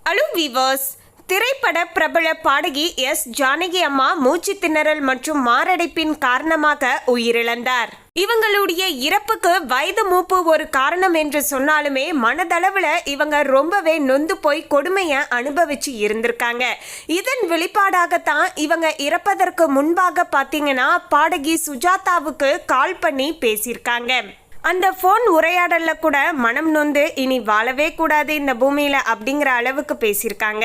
Hello viewers, திரைப்பட பிரபல பாடகி எஸ் ஜானகி அம்மா மூச்சு திணறல் மற்றும் மாரடைப்பின் காரணமாக உயிரிழந்தார். இவங்களுடைய இறப்புக்கு வயது மூப்பு ஒரு காரணம் என்று சொன்னாலுமே மனதளவுல இவங்க ரொம்பவே நொந்து போய் கொடுமையை அனுபவிச்சு இருந்திருக்காங்க. இதன் வெளிப்பாடாகத்தான் இவங்க இறப்பதற்கு முன்பாக பார்த்தீங்கன்னா பாடகி சுஜாதாவுக்கு கால் பண்ணி பேசியிருக்காங்க. அந்த ஃபோன் உரையாடலில் கூட மனம் நொந்து இனி வாழவே கூடாது இந்த பூமியில் அப்படிங்கிற அளவுக்கு பேசியிருக்காங்க.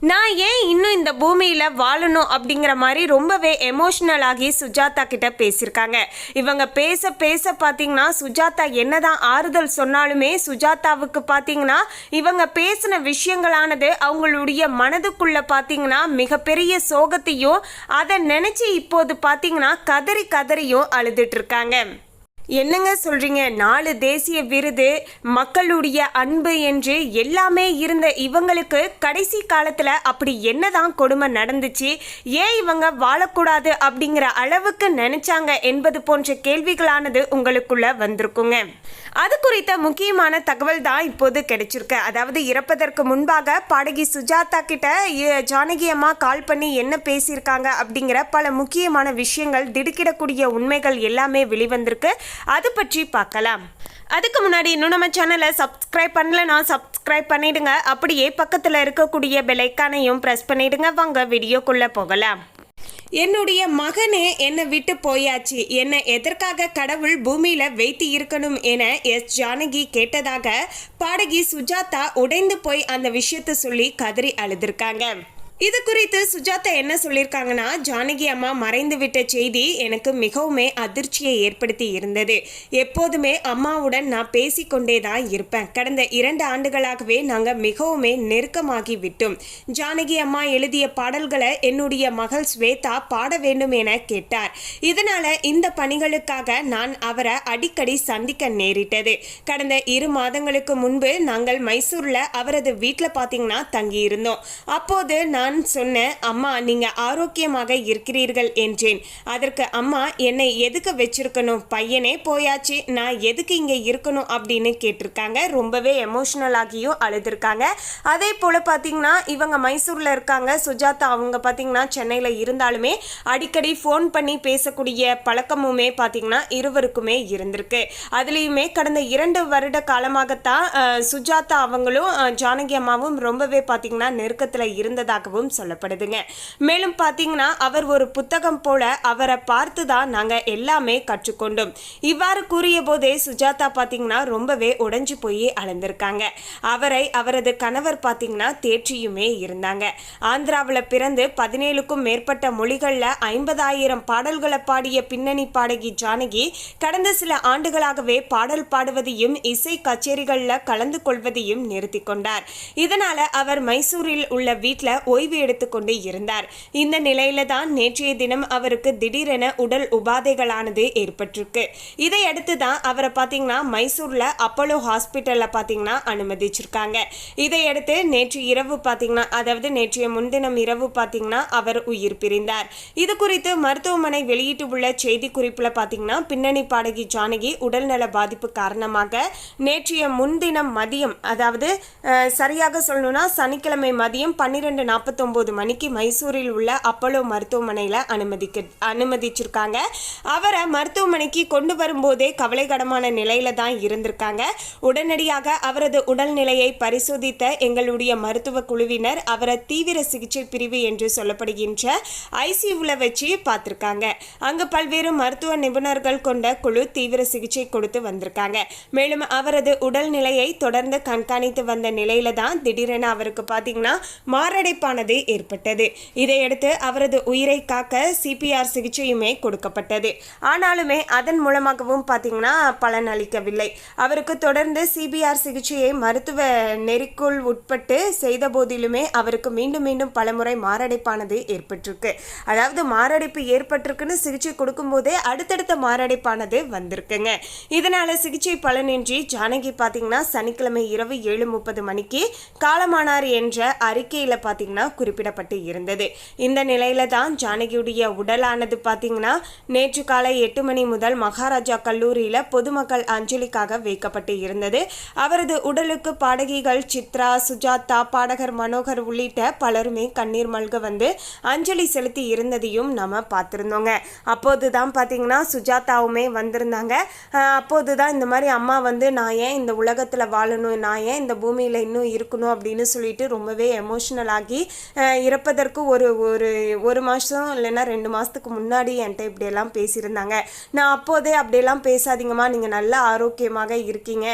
நான் ஏன் இன்னும் இந்த பூமியில் வாழணும் அப்படிங்கிற மாதிரி ரொம்பவே எமோஷ்னல் ஆகி சுஜாதா கிட்ட பேசியிருக்காங்க. இவங்க பேச பேச பார்த்தீங்கன்னா சுஜாதா என்னதான் ஆறுதல் சொன்னாலுமே சுஜாதாவுக்கு பார்த்தீங்கன்னா இவங்க பேசின விஷயங்களானது அவங்களுடைய மனதுக்குள்ள பார்த்தீங்கன்னா மிகப்பெரிய சோகத்தையும் அதை நினச்சி இப்போது பார்த்தீங்கன்னா கதறி கதறியும் அழுதுட்டு இருக்காங்க. என்னங்க சொல்றீங்க? 4 தேசிய விருது, மக்களுடைய அன்பு என்று எல்லாமே இருந்த இவங்களுக்கு கடைசி காலத்துல அப்படி என்னதான் கொடுமை நடந்துச்சு, ஏன் இவங்க வாழக்கூடாது அப்படிங்கிற அளவுக்கு நினைச்சாங்க என்பது போன்ற கேள்விகளானது உங்களுக்குள்ள வந்திருக்குங்க. அது குறித்த முக்கியமான தகவல் தான் இப்போது கிடைச்சிருக்கு. அதாவது இறப்பதற்கு முன்பாக பாடகி சுஜாதா கிட்ட ஜானகி அம்மா கால் பண்ணி என்ன பேசியிருக்காங்க அப்படிங்கிற பல முக்கியமான விஷயங்கள், திடுக்கிடக்கூடிய உண்மைகள் எல்லாமே வெளிவந்திருக்கு. அது பற்றி பார்க்கலாம். அதுக்கு முன்னாடி இன்னும் நம்ம சேனலை சப்ஸ்கிரைப் பண்ணலன்னா சப்ஸ்கிரைப் பண்ணிடுங்க. அப்படியே பக்கத்தில் இருக்கக்கூடிய பெல் ஐகானையும் ப்ரெஸ் பண்ணிடுங்க. வாங்க வீடியோக்குள்ளே போகலாம். என்னுடைய மகனே என்னை விட்டு போயாச்சு, என்னை எதற்காக கடவுள் பூமியில வைத்து இருக்கணும் என எஸ் ஜானகி கேட்டதாக பாடகி சுஜாதா உடைந்து போய் அந்த விஷயத்தை சொல்லி கதறி அழுதுருக்காங்க. இது குறித்து சுஜாதா என்ன சொல்லியிருக்காங்கன்னா, ஜானகி அம்மா மறைந்து விட்ட செய்தி எனக்கு மிகவுமே அதிர்ச்சியை ஏற்படுத்தி இருந்தது. எப்போதுமே அம்மாவுடன் நான் பேசிக்கொண்டே தான் இருப்பேன். கடந்த 2 ஆண்டுகளாகவே நாங்கள் மிகவுமே நெருக்கமாகி விட்டோம். ஜானகி அம்மா எழுதிய பாடல்களை என்னுடைய மகள் ஸ்வேதா பாட வேண்டும் என கேட்டார். இதனால இந்த பணிகளுக்காக நான் அவரை அடிக்கடி சந்திக்க நேரிட்டது. கடந்த 2 மாதங்களுக்கு முன்பு நாங்கள் மைசூர்ல அவரது வீட்டில் பார்த்தீங்கன்னா தங்கியிருந்தோம். அப்போது நான் சொன்னேன், அம்மா நீங்க ஆரோக்கியமாக இருக்கிறீர்கள் என்றேன். அதற்கு அம்மா என்னை எதுக்கு வச்சிருக்கணும், பையனே போயாச்சு, நான் எதுக்கு இங்க இருக்கணும் அப்படின்னு கேட்டிருக்காங்க. ரொம்பவே எமோஷனல் ஆகியும் அழுதுருக்காங்க. அதே போல பார்த்தீங்கன்னா இவங்க மைசூர்ல இருக்காங்க. சுஜாதா அவங்க பார்த்தீங்கன்னா சென்னையில் இருந்தாலுமே அடிக்கடி ஃபோன் பண்ணி பேசக்கூடிய பழக்கமுமே பார்த்தீங்கன்னா இருவருக்குமே இருந்திருக்கு. அதுலேயுமே கடந்த 2 வருட காலமாகத்தான் சுஜாதா அவங்களும் ஜானகி அம்மாவும் ரொம்பவே பார்த்தீங்கன்னா நெருக்கத்தில் இருந்ததாகவும் சொல்லப்படுதுங்க. மேலும் பார்த்தீங்கன்னா அவர் ஒரு புத்தகம் போல அவரை பார்த்து தான் நாங்கள் எல்லாமே கற்றுக்கொண்டோம். இவ்வாறு கூறிய போதே சுஜாதா பார்த்தீங்கன்னா ரொம்பவே உடைஞ்சு போய் அழுந்திருக்காங்க. அவரை அவரது கணவர் பார்த்தீங்கன்னா தேற்றியுமே இருந்தாங்க. ஆந்திராவில் பிறந்து 17க்கும் மேற்பட்ட மொழிகளில் 50,000 பாடல்களை பாடிய பின்னணி பாடகி ஜானகி கடந்த சில ஆண்டுகளாகவே பாடல் பாடுவதையும் இசை கச்சேரிகளில் கலந்து கொள்வதையும் நிறுத்தி கொண்டார். இதனால அவர் மைசூரில் உள்ள வீட்டில் ஓய்வு எடுத்துக்கொண்டு இருந்தார். இந்த நிலையில தான் நேற்றைய தினம் அவருக்கு திடீரென உடல் உபாதைகளானது ஏற்பட்டிருக்கு. இதையடுத்து தான் அவரை பார்த்தீங்கன்னா மைசூர்ல அப்போலோ ஹாஸ்பிட்டல்ல பார்த்தீங்கன்னா அனுமதிச்சிருக்காங்க. இதையடுத்து நேற்று இரவு பார்த்தீங்கன்னா, அதாவது நேற்றைய முன்தினம் இரவு பார்த்தீங்கன்னா அவர் உயிர் பிரிந்தார். இது குறித்து மருத்துவமனை வெளியிட்டு உள்ள செய்தி குறிப்பில் பார்த்தீங்கன்னா பின்னணி பாடகி ஜானகி உடல்நல பாதிப்பு காரணமாக நேற்றைய முன்தினம் மதியம், அதாவது சரியாக சொல்லணும்னா சனிக்கிழமை மதியம் 12:49 மணிக்கு மைசூரில் உள்ள அப்போலோ மருத்துவமனையில் அனுமதிச்சிருக்காங்க. அவரை மருத்துவமனைக்கு கொண்டு வரும்போதே கவலைக்கிடமான நிலையில தான் இருந்திருக்காங்க. உடனடியாக அவரது உடல்நிலையை பரிசோதித்த எங்களுடைய மருத்துவ குழுவினர் அவரை தீவிர சிகிச்சை பிரிவு என்று சொல்லப்படுகின்ற ஐசியூவில் வச்சு பார்த்துருக்காங்க. அங்கு பல்வேறு மருத்துவ நிபுணர்கள் கொண்ட குழு தீவிர சிகிச்சை கொடுத்து வந்திருக்காங்க. மேலும் அவரது உடல்நிலையை தொடர்ந்து கண்காணித்து வந்த நிலையில தான் திடீரென அவருக்கு பார்த்தீங்கன்னா மாரடைப்பானது ஏற்பட்டது. இதையடுத்து அவரது உயிரை காக்க சிபிஆர் சிகிச்சையுமே கொடுக்கப்பட்டது. ஆனாலுமே அதன் மூலமாகவும் பார்த்தீங்கன்னா பலன் அளிக்கவில்லை. அவருக்கு தொடர்ந்து சிபிஆர் சிகிச்சையை மருத்துவ நெறிக்குள் உட்பட்டு செய்த போதிலுமே அவருக்கு மீண்டும் மீண்டும் பலமுறை மாரடைப்பானது ஏற்பட்டிருக்கு. அதாவது மாரடைப்பு ஏற்பட்டிருக்குன்னு சிகிச்சை கொடுக்கும் போதே அடுத்தடுத்த மாரடைப்பானது வந்திருக்குங்க. இதனால சிகிச்சை பலனின்றி ஜானகி பார்த்தீங்கன்னா சனிக்கிழமை இரவு 7:30 மணிக்கு காலமானார் என்ற அறிக்கையில் பார்த்தீங்கன்னா குறிப்பிடப்பட்டு இருந்தது. இந்த நிலையில தான் ஜானகியுடைய உடலானது பார்த்தீங்கன்னா நேற்று காலை 8 மணி முதல் மகாராஜா கல்லூரியில் பொதுமக்கள் அஞ்சலிக்காக வைக்கப்பட்டு இருந்தது. அவரது உடலுக்கு பாடகிகள் சித்ரா, சுஜாதா, பாடகர் மனோகர் உள்ளிட்ட பலருமே கண்ணீர் மல்க வந்து அஞ்சலி செலுத்தி இருந்ததையும் நம்ம பார்த்துருந்தோங்க. அப்போது தான் பார்த்தீங்கன்னா சுஜாதாவுமே வந்திருந்தாங்க. அப்போது தான் இந்த மாதிரி அம்மா வந்து நான் ஏன் இந்த உலகத்தில் வாழணும், நான் ஏன் இந்த பூமியில் இன்னும் இருக்கணும் அப்படின்னு சொல்லிட்டு ரொம்பவே எமோஷ்னல் ஆகி இறப்பதற்கு ஒரு மாதம் இல்லைன்னா 2 மாதத்துக்கு முன்னாடி என்கிட்ட இப்படியெல்லாம் பேசியிருந்தாங்க. நான் அப்போதே அப்படியெல்லாம் பேசாதீங்கம்மா, நீங்கள் நல்ல ஆரோக்கியமாக இருக்கீங்க,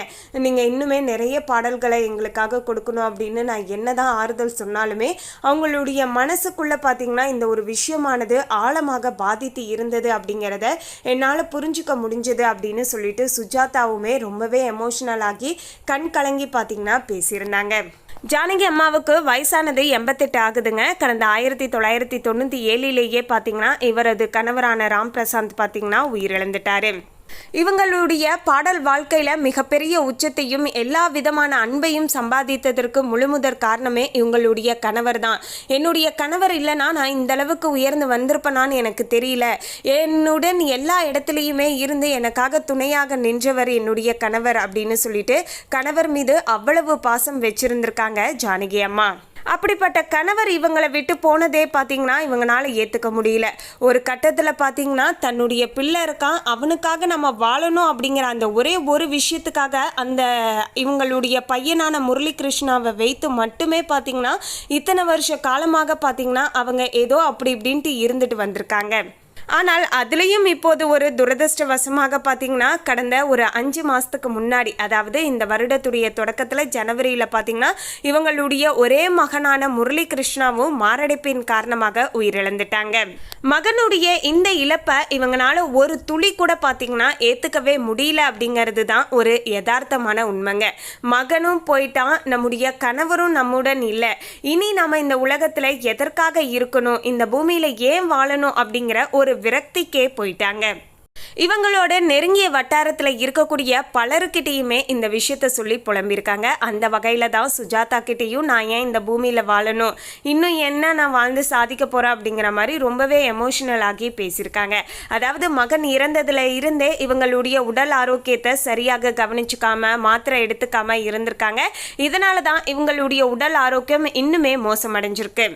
நீங்கள் இன்னுமே நிறைய பாடல்களை எங்களுக்காக கொடுக்கணும் அப்படின்னு நான் என்னதான் ஆறுதல் சொன்னாலுமே அவங்களுடைய மனசுக்குள்ளே பார்த்தீங்கன்னா இந்த ஒரு விஷயமானது ஆழமாக பாதித்து இருந்தது அப்படிங்கிறத என்னால் புரிஞ்சுக்க முடிஞ்சது அப்படின்னு சொல்லிட்டு சுஜாதாவுமே ரொம்பவே எமோஷனல் ஆகி கண் கலங்கி பார்த்தீங்கன்னா பேசியிருந்தாங்க. ஜானகி அம்மாவுக்கு வயசானது 88 ஆகுதுங்க. கடந்த 1997 பார்த்தீங்கன்னா இவரது கணவரான ராம் பிரசாந்த் பார்த்தீங்கன்னா உயிரிழந்துட்டாரு. இவங்களுடைய பாடல் வாழ்க்கையில மிகப்பெரிய உச்சத்தையும் எல்லா விதமான அன்பையும் சம்பாதித்ததற்கு முழுமுதற் காரணமே இவங்களுடைய கணவர் தான். என்னுடைய கணவர் இல்லைனா நான் இந்த அளவுக்கு உயர்ந்து வந்திருப்பேனான்னு எனக்கு தெரியல. என்னுடன் எல்லா இடத்துலையுமே இருந்து எனக்காக துணையாக நின்றவர் என்னுடைய கணவர் அப்படின்னு சொல்லிட்டு கணவர் மீது அவ்வளவு பாசம் வச்சிருந்திருக்காங்க ஜானகி அம்மா. அப்படிப்பட்ட கணவர் இவங்களை விட்டு போனதே பார்த்தீங்கன்னா இவங்களால ஏற்றுக்க முடியல. ஒரு கட்டத்தில் பார்த்தீங்கன்னா தன்னுடைய பிள்ளை இருக்கான், அவனுக்காக நம்ம வாழணும் அப்படிங்கிற அந்த ஒரே ஒரு விஷயத்துக்காக அந்த இவங்களுடைய பையனான முரளி கிருஷ்ணாவை வைத்து மட்டுமே பார்த்தீங்கன்னா இத்தனை வருஷ காலமாக பார்த்தீங்கன்னா அவங்க ஏதோ அப்படி இப்படின்ட்டு இருந்துட்டு வந்திருக்காங்க. ஆனால் அதுலேயும் இப்போது ஒரு துரதிருஷ்டவசமாக பார்த்தீங்கன்னா கடந்த ஒரு 5 மாதத்துக்கு முன்னாடி, அதாவது இந்த வருடத்துடைய தொடக்கத்தில் ஜனவரியில் பார்த்தீங்கன்னா இவங்களுடைய ஒரே மகனான முரளி கிருஷ்ணாவும் மாரடைப்பின் காரணமாக உயிரிழந்துட்டாங்க. மகனுடைய இந்த இழப்பை இவங்களால ஒரு துளி கூட பார்த்தீங்கன்னா ஏற்றுக்கவே முடியல அப்படிங்கிறது தான் ஒரு யதார்த்தமான உண்மைங்க. மகனும் போயிட்டான், நம்முடைய கணவரும் நம்முடன் இல்லை, இனி நம்ம இந்த உலகத்தில் எதற்காக இருக்கணும், இந்த பூமியில் ஏன் வாழணும் அப்படிங்கிற ஒரு விரக்திக்கே போயிட்டாங்க. இவங்களோட நெருங்கிய வட்டாரத்தில் இருக்கக்கூடிய பலருக்கிட்டையுமே இந்த விஷயத்த சொல்லி புலம்பியிருக்காங்க. அந்த வகையில் தான் சுஜாதா கிட்டேயும் நான் ஏன் இந்த பூமியில் வாழணும், இன்னும் என்ன நான் வாழ்ந்து சாதிக்க போகிறேன் அப்படிங்கிற மாதிரி ரொம்பவே எமோஷனல் ஆகி பேசியிருக்காங்க. அதாவது மகன் இறந்ததுல இருந்தே இவங்களுடைய உடல் ஆரோக்கியத்தை சரியாக கவனிச்சுக்காம மாத்திரை எடுத்துக்காம இருந்திருக்காங்க. இதனால தான் இவங்களுடைய உடல் ஆரோக்கியம் இன்னுமே மோசமடைஞ்சிருக்கு.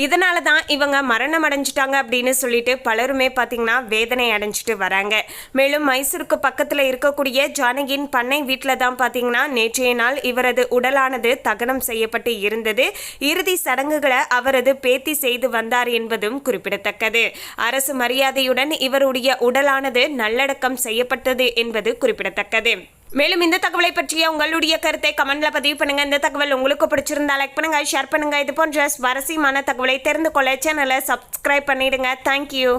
இதனால தான் இவங்க மரணம் அடைஞ்சிட்டாங்க அப்படின்னு சொல்லிட்டு பலருமே பார்த்தீங்கன்னா வேதனை அடைஞ்சிட்டு வராங்க. மேலும் மைசூருக்கு பக்கத்தில் இருக்கக்கூடிய ஜானகியின் பண்ணை வீட்டில் தான் பார்த்தீங்கன்னா நேற்றைய நாள் இவரது உடலானது தகனம் செய்யப்பட்டு இருந்தது. இறுதி சடங்குகளை அவரது பேத்தி செய்து வந்தார் என்பதும் குறிப்பிடத்தக்கது. அரசு மரியாதையுடன் இவருடைய உடலானது நல்லடக்கம் செய்யப்பட்டது என்பது குறிப்பிடத்தக்கது. மேலும் இந்த தகவலை பற்றிய உங்களுடைய கருத்தை கமெண்ட்ல பதிவு பண்ணுங்க. இந்த தகவல் உங்களுக்கு பிடிச்சிருந்தா லைக் பண்ணுங்க, ஷேர் பண்ணுங்க. இது போன்ற சுவாரஸ்யமான தகவலை தெரிந்து கொள்ள சேனலை சப்ஸ்கிரைப் பண்ணிடுங்க. தேங்க்யூ.